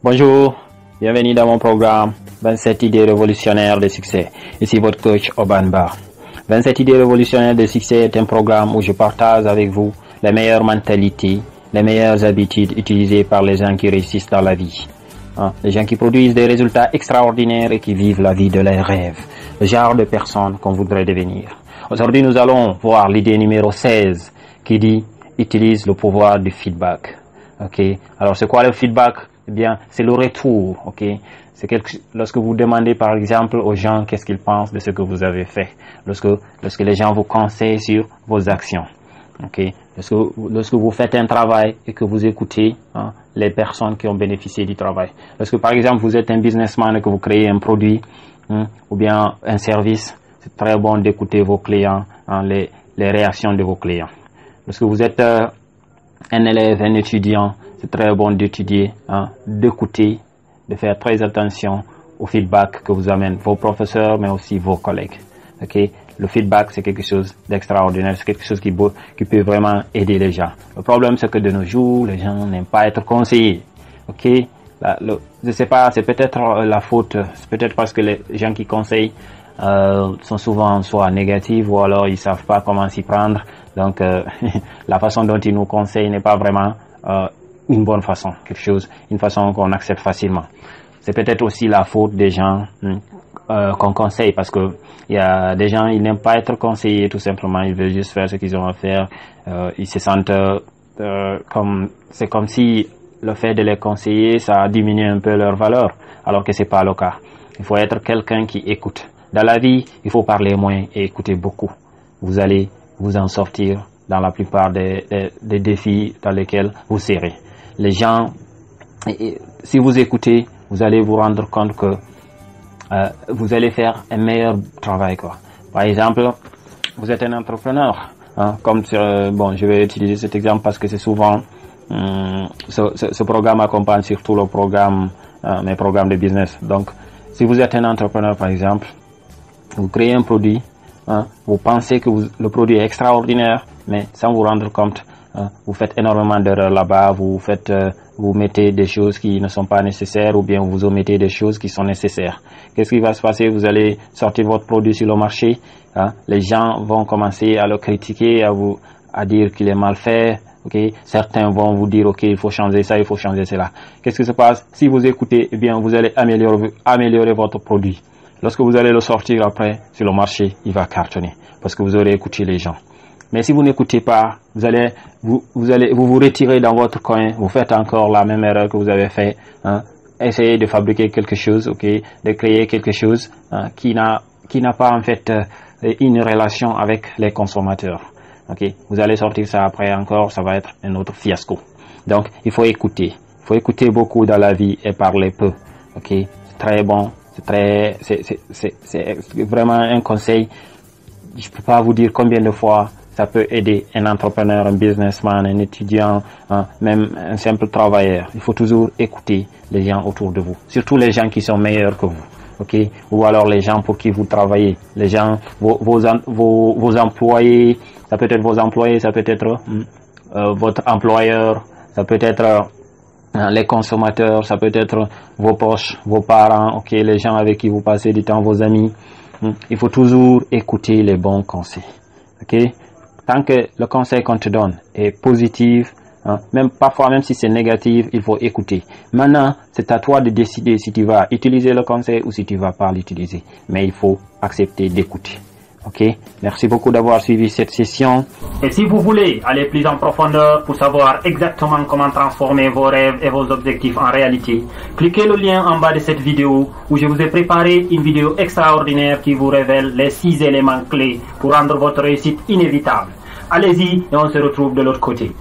Bonjour, bienvenue dans mon programme 27 idées révolutionnaires de succès. Ici votre coach Oban Bar. 27 idées révolutionnaires de succès est un programme où je partage avec vous les meilleures mentalités, les meilleures habitudes utilisées par les gens qui réussissent dans la vie. Les gens qui produisent des résultats extraordinaires et qui vivent la vie de leurs rêves. Le genre de personnes qu'on voudrait devenir. Aujourd'hui, nous allons voir l'idée numéro 16 qui dit « Utilise le pouvoir du feedback ». Alors, c'est quoi le feedback? Eh bien, c'est le retour. Lorsque vous demandez, par exemple, aux gens qu'est-ce qu'ils pensent de ce que vous avez fait. Lorsque les gens vous conseillent sur vos actions. Lorsque vous faites un travail et que vous écoutez les personnes qui ont bénéficié du travail. Lorsque, par exemple, vous êtes un businessman et que vous créez un produit ou bien un service, c'est très bon d'écouter vos clients, les réactions de vos clients. Lorsque vous êtes un élève, un étudiant, c'est très bon d'étudier, d'écouter, de faire très attention au feedback que vous amènent vos professeurs, mais aussi vos collègues. Le feedback, c'est quelque chose d'extraordinaire, c'est quelque chose qui peut vraiment aider les gens. Le problème, c'est que de nos jours, les gens n'aiment pas être conseillés. Je sais pas, c'est peut-être la faute, c'est peut-être parce que les gens qui conseillent sont souvent soit négatifs ou alors ils savent pas comment s'y prendre. Donc, la façon dont ils nous conseillent n'est pas vraiment une bonne façon, une façon qu'on accepte facilement. C'est peut-être aussi la faute des gens qu'on conseille, parce que il y a des gens, ils n'aiment pas être conseillés tout simplement, ils veulent juste faire ce qu'ils ont à faire. Ils se sentent c'est comme si le fait de les conseiller, ça diminue un peu leur valeur, alors que c'est pas le cas. Il faut être quelqu'un qui écoute. Dans la vie, il faut parler moins et écouter beaucoup. Vous allez vous en sortir dans la plupart des défis dans lesquels vous serez. Les gens, si vous écoutez, vous allez vous rendre compte que vous allez faire un meilleur travail, Par exemple, vous êtes un entrepreneur, je vais utiliser cet exemple parce que c'est souvent ce programme accompagne surtout mes programmes de business. Donc, si vous êtes un entrepreneur, par exemple, vous créez un produit, vous pensez que le produit est extraordinaire, mais sans vous rendre compte, vous faites énormément d'erreurs là-bas, vous mettez des choses qui ne sont pas nécessaires ou bien vous omettez des choses qui sont nécessaires. Qu'est-ce qui va se passer? Vous allez sortir votre produit sur le marché, les gens vont commencer à le critiquer, à dire qu'il est mal fait. Certains vont vous dire il faut changer ça, il faut changer cela. Qu'est-ce qui se passe? Si vous écoutez, eh bien vous allez améliorer votre produit. Lorsque vous allez le sortir après sur le marché, il va cartonner parce que vous aurez écouté les gens. Mais si vous n'écoutez pas, vous vous retirez dans votre coin, vous faites encore la même erreur que vous avez fait. Essayez de fabriquer quelque chose, de créer quelque chose qui n'a pas en fait une relation avec les consommateurs. Vous allez sortir ça après encore, ça va être un autre fiasco. Donc il faut écouter. Il faut écouter beaucoup dans la vie et parler peu. C'est très bon. C'est vraiment un conseil. Je peux pas vous dire combien de fois ça peut aider un entrepreneur, un businessman, un étudiant, même un simple travailleur. Il faut toujours écouter les gens autour de vous, surtout les gens qui sont meilleurs que vous, ou alors les gens pour qui vous travaillez, les gens, vos employés. Ça peut être vos employés, ça peut être votre employeur, ça peut être les consommateurs, ça peut être vos proches, vos parents, les gens avec qui vous passez du temps, vos amis. Il faut toujours écouter les bons conseils. Tant que le conseil qu'on te donne est positif, parfois même si c'est négatif, il faut écouter. Maintenant, c'est à toi de décider si tu vas utiliser le conseil ou si tu vas pas l'utiliser. Mais il faut accepter d'écouter. Merci beaucoup d'avoir suivi cette session. Et si vous voulez aller plus en profondeur pour savoir exactement comment transformer vos rêves et vos objectifs en réalité, cliquez le lien en bas de cette vidéo où je vous ai préparé une vidéo extraordinaire qui vous révèle les 6 éléments clés pour rendre votre réussite inévitable. Allez-y et on se retrouve de l'autre côté.